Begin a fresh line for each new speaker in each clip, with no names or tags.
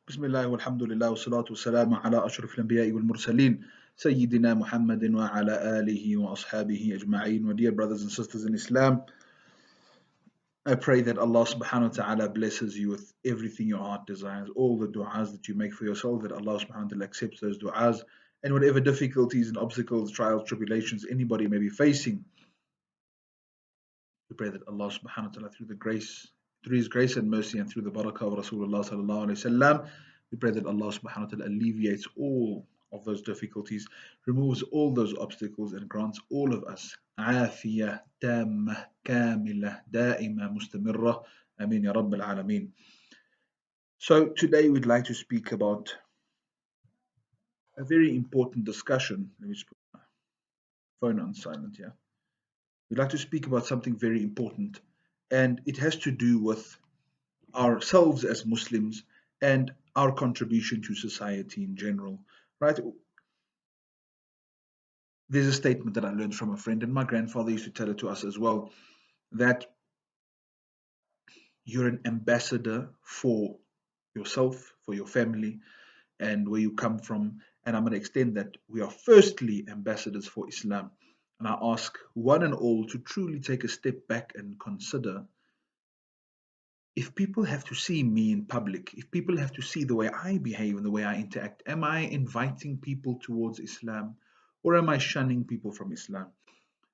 بسم الله والحمد لله والصلاة والسلام على أشرف الأنبياء والمرسلين سيدنا محمد وعلى آله وأصحابه أجمعين. My dear brothers and sisters in Islam, I pray that Allah subhanahu wa ta'ala blesses you with everything your heart desires, all the du'as that you make for yourself, that Allah subhanahu wa ta'ala accepts those du'as, and whatever difficulties and obstacles, trials, tribulations anybody may be facing, we pray that Allah subhanahu wa ta'ala through His grace and mercy and through the barakah of Rasulullah sallallahu alayhi wasallam, we pray that Allah subhanahu wa ta'ala alleviates all of those difficulties, removes all those obstacles and grants all of us عافية تامة كاملة دائمة مستمرة Ameen Ya Rabb al-Alameen. So today we'd like to speak about a very important discussion. Let me just put my phone on silent here. We'd like to speak about something very important, and it has to do with ourselves as Muslims and our contribution to society in general, right? There's a statement that I learned from a friend, and my grandfather used to tell it to us as well, that you're an ambassador for yourself, for your family, and where you come from. And I'm going to extend that we are firstly ambassadors for Islam. And I ask one and all to truly take a step back and consider, if people have to see me in public, if people have to see the way I behave and the way I interact, am I inviting people towards Islam, or am I shunning people from Islam?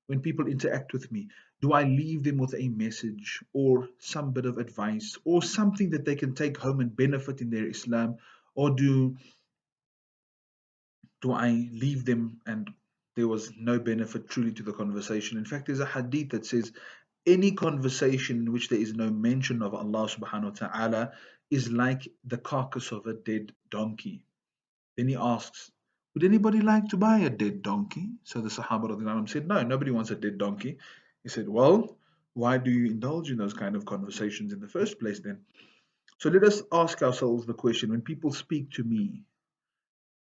When people interact with me, do I leave them with a message or some bit of advice or something that they can take home and benefit in their Islam, or do I leave them and there was no benefit truly to the conversation? In fact, there's a hadith that says any conversation in which there is no mention of Allah subhanahu wa ta'ala is like the carcass of a dead donkey. Then he asks, would anybody like to buy a dead donkey? So the Sahaba radiallahu anhum said, no, nobody wants a dead donkey. He said, well, why do you indulge in those kind of conversations in the first place then? So let us ask ourselves the question, when people speak to me,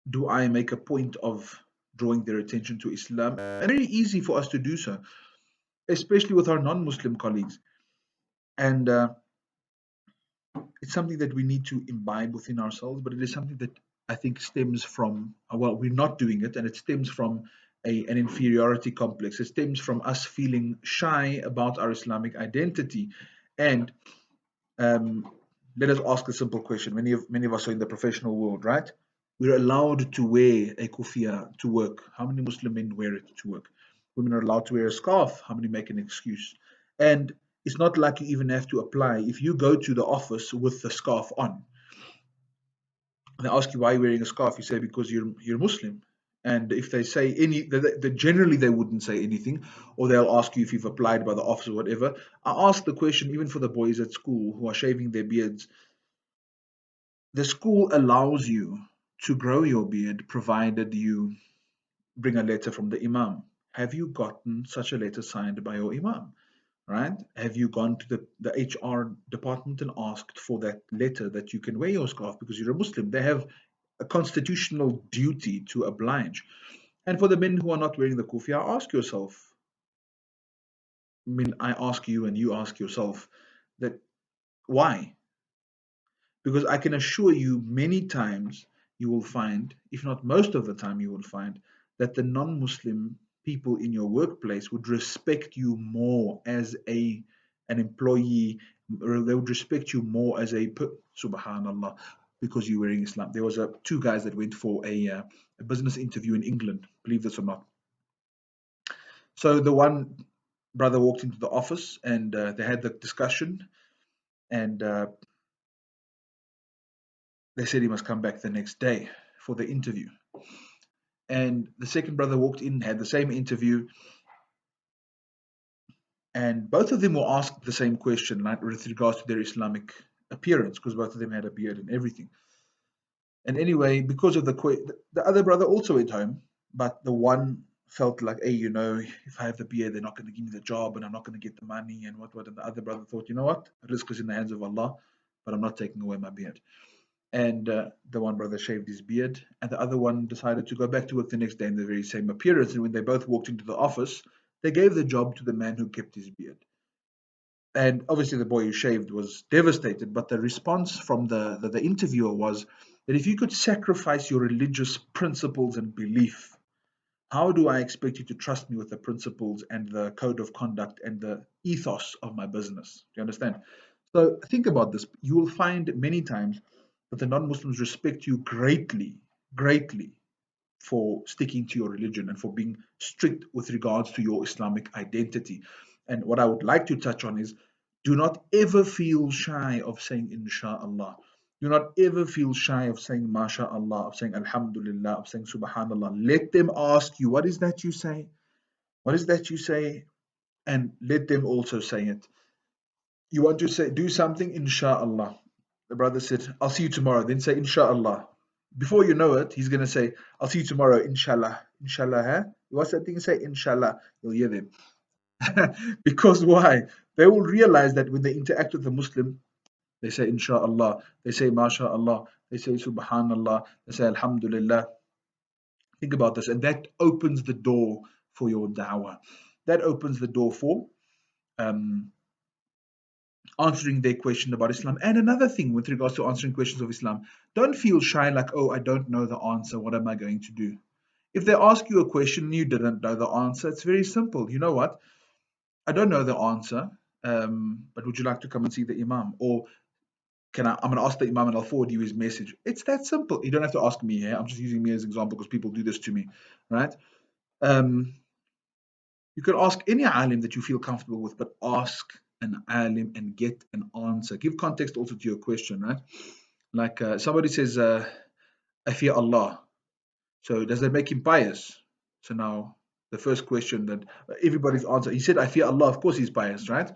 do I make a point of drawing their attention to Islam? And very easy for us to do so, especially with our non-Muslim colleagues. And it's something that we need to imbibe within ourselves, but it is something that I think stems from, well, we're not doing it, and it stems from an inferiority complex. It stems from us feeling shy about our Islamic identity. And let us ask a simple question. Many of us are in the professional world, right? We're allowed to wear a kufiya to work. How many Muslim men wear it to work? Women are allowed to wear a scarf. How many make an excuse? And it's not like you even have to apply. If you go to the office with the scarf on, and they ask you why you're wearing a scarf, you say because you're Muslim. And if they say generally they wouldn't say anything, or they'll ask you if you've applied by the office or whatever. I ask the question even for the boys at school who are shaving their beards. The school allows you to grow your beard provided you bring a letter from the Imam. Have you gotten such a letter signed by your Imam? Right? Have you gone to the HR department and asked for that letter that you can wear your scarf because you're a Muslim? They have a constitutional duty to oblige. And for the men who are not wearing the kufiya, ask yourself, I mean, I ask you and you ask yourself, that why? Because I can assure you many times you will find, if not most of the time you will find, that the non-Muslim people in your workplace would respect you more as an employee, or they would respect you more as subhanallah, because you're wearing Islam. There was two guys that went for a business interview in England, believe this or not. So the one brother walked into the office and they had the discussion, and they said he must come back the next day for the interview. And the second brother walked in, had the same interview, and both of them were asked the same question, like with regards to their Islamic appearance, because both of them had a beard and everything. And anyway, because of the other brother also went home, but the one felt like, hey, if I have the beard, they're not going to give me the job, and I'm not going to get the money, and what. And the other brother thought, you know what, risk is in the hands of Allah, but I'm not taking away my beard. And the one brother shaved his beard, and the other one decided to go back to work the next day in the very same appearance. And when they both walked into the office, they gave the job to the man who kept his beard. And obviously, the boy who shaved was devastated. But the response from the interviewer was that if you could sacrifice your religious principles and belief, how do I expect you to trust me with the principles and the code of conduct and the ethos of my business? Do you understand? So think about this. You will find many times that the non Muslims respect you greatly, greatly for sticking to your religion and for being strict with regards to your Islamic identity. And what I would like to touch on is do not ever feel shy of saying inshallah. Do not ever feel shy of saying mashallah, of saying alhamdulillah, of saying subhanallah. Let them ask you, what is that you say? What is that you say? And let them also say it. You want to say do something, inshallah. The brother said, I'll see you tomorrow. Then say inshallah. Before you know it, he's gonna say, I'll see you tomorrow, inshallah. Inshallah, huh? What's that thing say? Inshallah. You'll hear them. Because why? They will realize that when they interact with a Muslim, they say inshallah, they say mashallah, they say subhanallah, they say alhamdulillah. Think about this, and that opens the door for your da'wah. That opens the door for um, answering their question about Islam. And another thing with regards to answering questions of Islam, don't feel shy like, oh, I don't know the answer. What am I going to do? If they ask you a question and you didn't know the answer, it's very simple. You know what? I don't know the answer, but would you like to come and see the Imam? Or I'm going to ask the Imam and I'll forward you his message. It's that simple. You don't have to ask me here. I'm just using me as an example because people do this to me, right? Um, You can ask any alim that you feel comfortable with, but ask an alim and get an answer. Give context also to your question, right? Like somebody says, I fear Allah. So does that make him pious? So now the first question that everybody's answer, he said, I fear Allah. Of course he's pious, right?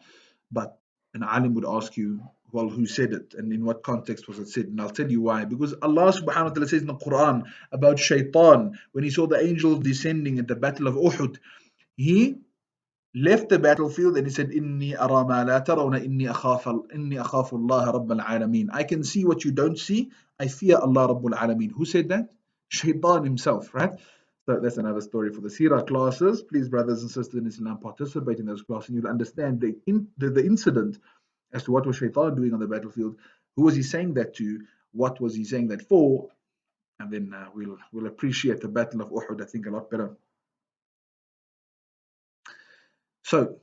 But an alim would ask you, well, who said it and in what context was it said? And I'll tell you why. Because Allah subhanahu wa ta'ala says in the Quran about shaitan, when he saw the angels descending at the battle of Uhud, he left the battlefield and he said, Inni ara ma la tarawna inni akhafu Allah Rabbal Alameen. I can see what you don't see. I fear Allah Rabbul Alameen. Who said that? Shaitan himself, right? So that's another story for the Sirah classes. Please, brothers and sisters in Islam, participate in those classes and you'll understand the incident as to what was Shaitan doing on the battlefield. Who was he saying that to? What was he saying that for? And then we'll appreciate the Battle of Uhud, I think, a lot better. So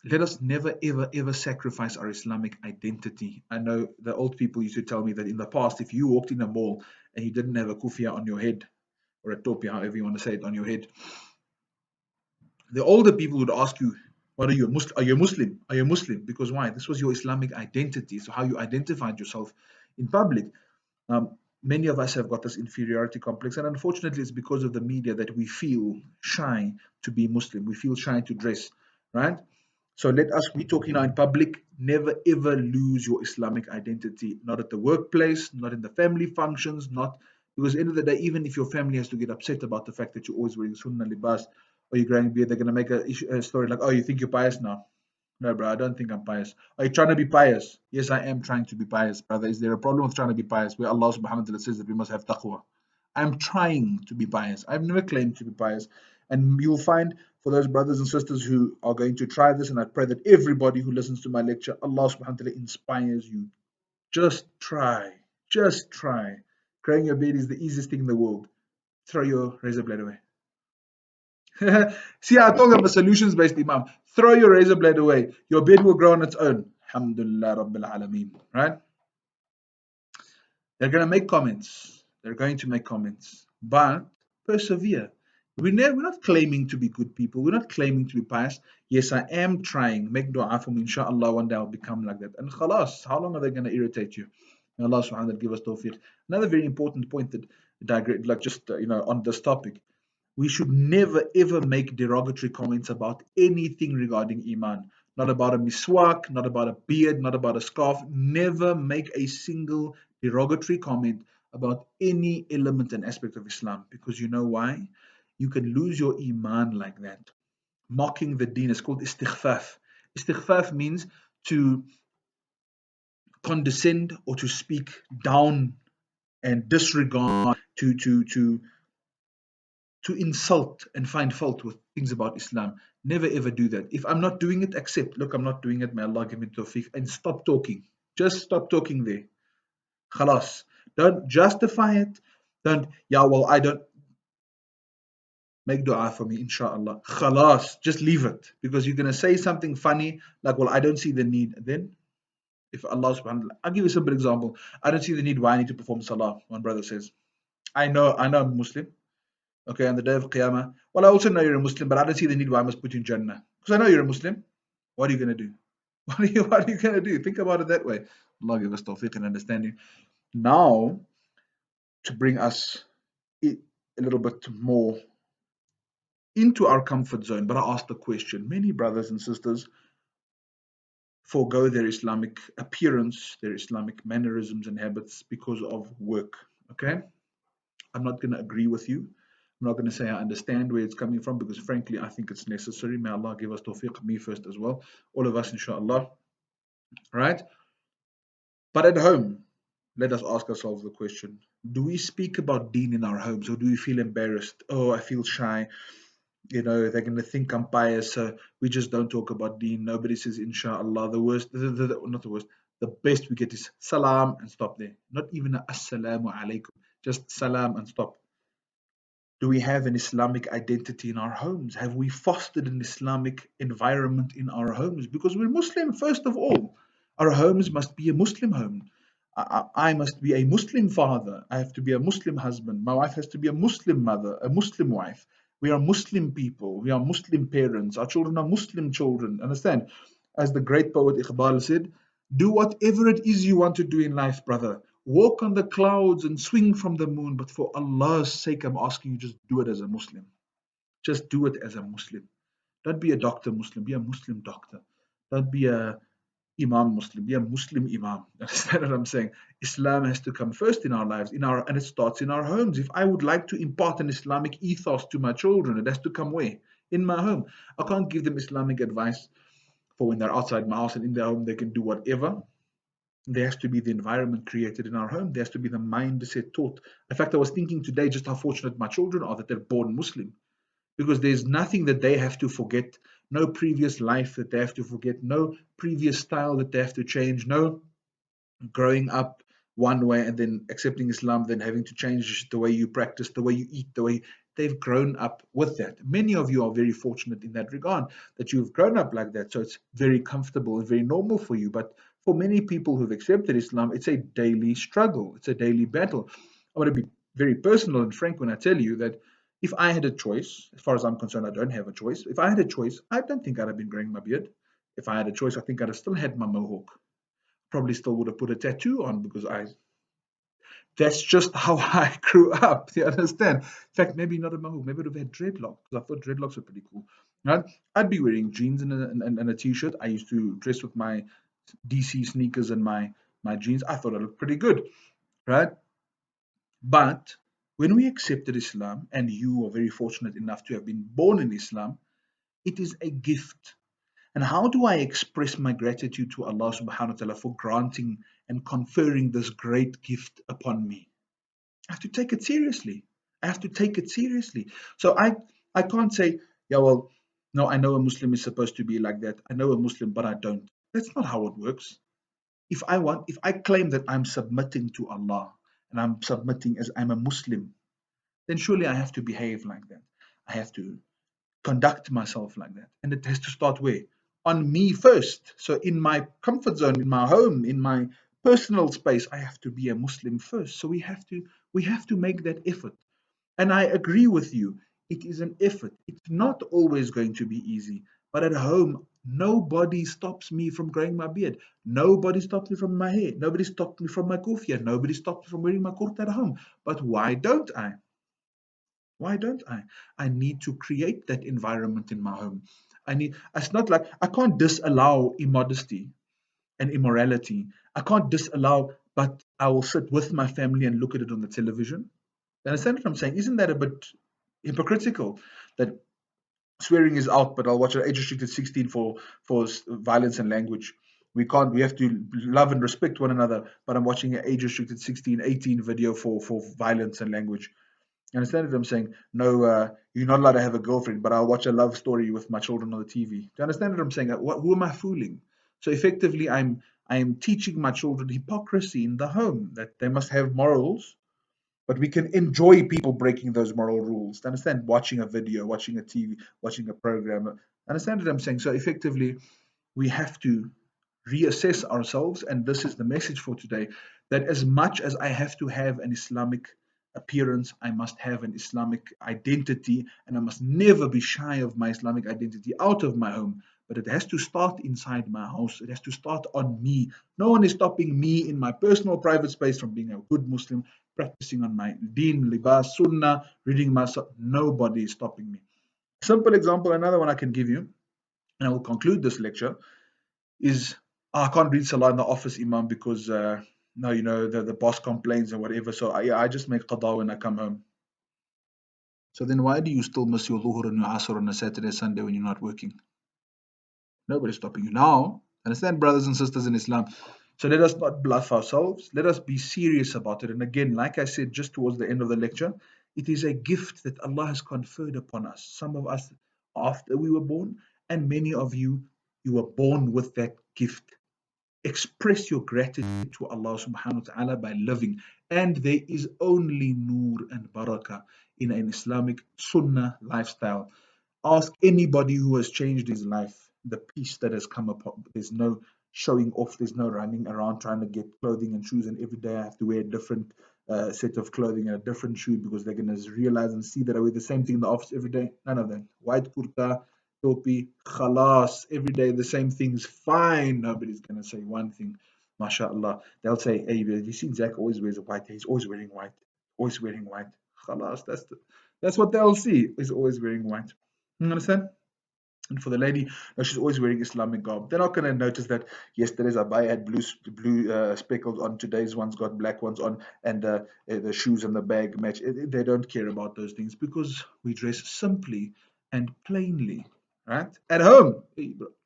let us never, ever, ever sacrifice our Islamic identity. I know the old people used to tell me that in the past, if you walked in a mall and you didn't have a kufiya on your head, or a topi, however you want to say it, on your head, the older people would ask you, what are you, Are you a Muslim? Are you a Muslim? Because why? This was your Islamic identity. So how you identified yourself in public. Many of us have got this inferiority complex, and unfortunately, it's because of the media that we feel shy to be Muslim. We feel shy to dress, right? So let us be talking now in public. Never ever lose your Islamic identity. Not at the workplace, not in the family functions, not because at the end of the day, even if your family has to get upset about the fact that you're always wearing sunnah libas or you're growing a beard, they're going to make a story like, oh, you think you're pious now? No, bro, I don't think I'm pious. Are you trying to be pious? Yes, I am trying to be pious, brother. Is there a problem with trying to be pious? Where Allah subhanahu wa ta'ala says that we must have taqwa. I'm trying to be pious. I've never claimed to be pious. And you'll find for those brothers and sisters who are going to try this, and I pray that everybody who listens to my lecture, Allah subhanahu wa ta'ala inspires you. Just try. Just try. Growing your beard is the easiest thing in the world. Throw your razor blade away. See, I told them a solutions based Imam. Throw your razor blade away. Your beard will grow on its own. Alhamdulillah Rabbil Alameen. Right? They're going to make comments. They're going to make comments. But persevere. We're not claiming to be good people. We're not claiming to be pious. Yes, I am trying. Make dua for me. Inshallah, one day I'll become like that. And khalas, how long are they going to irritate you? May Allah subhanahu wa ta'ala give us tawfiq. Another very important point that like just on this topic, we should never ever make derogatory comments about anything regarding Iman. Not about a miswak, not about a beard, not about a scarf. Never make a single derogatory comment about any element and aspect of Islam. Because you know why? You can lose your Iman like that. Mocking the deen is called istighfaf. Istighfaf means to condescend or to speak down and disregard, to insult and find fault with things about Islam. Never ever do that. If I'm not doing it, accept. Look, I'm not doing it. May Allah give me tawfiq. And stop talking. Just stop talking there. Khalas. Don't justify it. Don't, yeah, well, I don't. Make dua for me, inshallah. Khalas. Just leave it. Because you're going to say something funny, like, well, I don't see the need. Then, if Allah subhanahu wa ta'ala, I'll give you a simple example. I don't see the need why I need to perform salah. One brother says, I know I'm Muslim. Okay, on the day of Qiyamah. Well, I also know you're a Muslim, but I don't see the need why I must put you in Jannah. Because I know you're a Muslim. What are you going to do? What are you going to do? Think about it that way. Allah give us tawfiq and understanding. Now, to bring us a little bit more into our comfort zone, but I ask the question, many brothers and sisters forego their Islamic appearance, their Islamic mannerisms and habits because of work. Okay? I'm not going to agree with you. I'm not going to say I understand where it's coming from because, frankly, I think it's necessary. May Allah give us tawfiq, me first as well. All of us, inshallah. Right? But at home, let us ask ourselves the question, do we speak about deen in our homes or do we feel embarrassed? Oh, I feel shy. They're going to think I'm pious, so we just don't talk about deen. Nobody says inshallah. The worst, not the worst, the best we get is salam and stop there. Not even a assalamu alaikum, just salam and stop. Do we have an Islamic identity in our homes? Have we fostered an Islamic environment in our homes? Because we're Muslim, first of all. Our homes must be a Muslim home. I must be a Muslim father. I have to be a Muslim husband. My wife has to be a Muslim mother, a Muslim wife. We are Muslim people. We are Muslim parents. Our children are Muslim children. Understand? As the great poet Iqbal said, do whatever it is you want to do in life, brother. Walk on the clouds and swing from the moon, but for Allah's sake, I'm asking you, just do it as a Muslim. Just do it as a Muslim. Don't be a doctor Muslim, be a Muslim doctor. Don't be a Imam Muslim, be a Muslim Imam. Understand what I'm saying? Islam has to come first in our lives, and it starts in our homes. If I would like to impart an Islamic ethos to my children, it has to come where? In my home. I can't give them Islamic advice for when they're outside my house and in their home they can do whatever. There has to be the environment created in our home. There has to be the mindset taught. In fact, I was thinking today just how fortunate my children are that they're born Muslim, because there's nothing that they have to forget, no previous life that they have to forget, no previous style that they have to change, no growing up one way and then accepting Islam, then having to change the way you practice, the way you eat, the way they've grown up with that. Many of you are very fortunate in that regard that you've grown up like that. So it's very comfortable and very normal for you. But for many people who've accepted Islam, it's a daily struggle, it's a daily battle. I want to be very personal and frank when I tell you that if I had a choice, as far as I'm concerned, I don't have a choice. If I had a choice, I don't think I'd have been growing my beard. If I had a choice, I think I'd have still had my mohawk. Probably still would have put a tattoo on because that's just how I grew up. You understand? In fact, maybe not a mohawk, maybe it would have had dreadlocks because I thought dreadlocks were pretty cool. Right? I'd be wearing jeans and a t-shirt. I used to dress with my DC sneakers and my jeans. I thought I looked pretty good, right? But when we accepted Islam, and you are very fortunate enough to have been born in Islam, it is a gift. And how do I express my gratitude to Allah subhanahu wa ta'ala for granting and conferring this great gift upon me? I have to take it seriously. I have to take it seriously. So I can't say, yeah, well, no, I know a Muslim is supposed to be like that. I know a Muslim, but I don't. That's not how it works. If I claim that I'm submitting to Allah and I'm submitting as I'm a Muslim, then surely I have to behave like that. I have to conduct myself like that. And it has to start where? On me first. So in my comfort zone, in my home, in my personal space, I have to be a Muslim first. So we have to make that effort. And I agree with you. It is an effort. It's not always going to be easy. But at home, nobody stops me from growing my beard. Nobody stops me from my hair. Nobody stops me from my kufiya. Nobody stops me from wearing my kurta at home. But why don't I? Why don't I? I need to create that environment in my home. It's not like I can't disallow immodesty and immorality. I can't disallow, but I will sit with my family and look at it on the television. You understand what I'm saying? Isn't that a bit hypocritical that swearing is out, but I'll watch an age restricted 16 for violence and language? We have to love and respect one another, but I'm watching an age restricted 16, 18 video for violence and language. You understand what I'm saying? No, you're not allowed to have a girlfriend, but I'll watch a love story with my children on the TV. Do you understand what I'm saying? Who am I fooling? So effectively, I am teaching my children hypocrisy in the home, that they must have morals, but we can enjoy people breaking those moral rules. Do you understand? Watching a video, watching a TV, watching a program. Understand what I'm saying? So effectively, we have to reassess ourselves. And this is the message for today, that as much as I have to have an Islamic appearance, I must have an Islamic identity, and I must never be shy of my Islamic identity out of my home. But it has to start inside my house. It has to start on me. No one is stopping me in my personal private space from being a good Muslim, practicing on my deen, libas, sunnah, reading my. Nobody is stopping me. Simple example, another one I can give you, and I will conclude this lecture, is, I can't read Salah in the office, Imam, because no, the boss complains and whatever. So I just make qada when I come home. So then why do you still miss your Dhuhr and your Asr on a Saturday, Sunday when you're not working? Nobody's stopping you now. Understand, brothers and sisters in Islam? So let us not bluff ourselves. Let us be serious about it. And again, like I said just towards the end of the lecture, it is a gift that Allah has conferred upon us. Some of us after we were born, and many of you, you were born with that gift. Express your gratitude to Allah subhanahu wa ta'ala by living. And there is only nur and barakah in an Islamic sunnah lifestyle. Ask anybody who has changed his life the peace that has come upon. There's no showing off, there's no running around trying to get clothing and shoes, and every day I have to wear a different set of clothing and a different shoe because they're going to realize and see that I wear the same thing in the office every day. None of that. White kurta, topi, khalas, every day the same thing's fine. Nobody's going to say one thing. MashaAllah. They'll say, hey, have you seen Zach always wears a white? He's always wearing white. Always wearing white. Khalas. That's what they'll see. He's always wearing white. You understand? And for the lady, no, she's always wearing Islamic garb. They're not going to notice that yesterday's abaya had blue speckles on, today's one's got black ones on, and the shoes and the bag match. They don't care about those things because we dress simply and plainly, right? At home,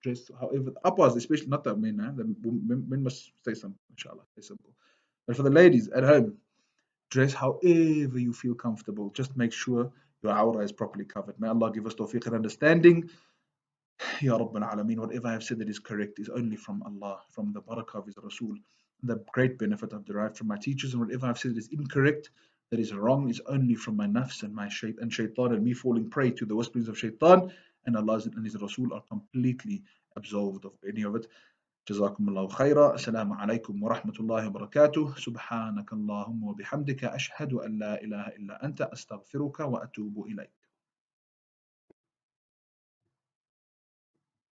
dress however, uppers, especially not the men. The men must stay simple, inshallah, stay simple. But for the ladies at home, dress however you feel comfortable. Just make sure your aura is properly covered. May Allah give us tawfiq and understanding. Ya Rabbil Alameen, whatever I have said that is correct is only from Allah, from the barakah of His Rasul, the great benefit I've derived from my teachers, and whatever I've said that is incorrect, that is wrong, is only from my nafs and my shaitan, and me falling prey to the whisperings of shaitan, and Allah and His Rasul are completely absolved of any of it. جزاكم الله خيرا. السلام عليكم ورحمة الله وبركاته. سبحانك اللهم وبحمدك أشهد أن لا إله إلا أنت أستغفرك وأتوب إليك.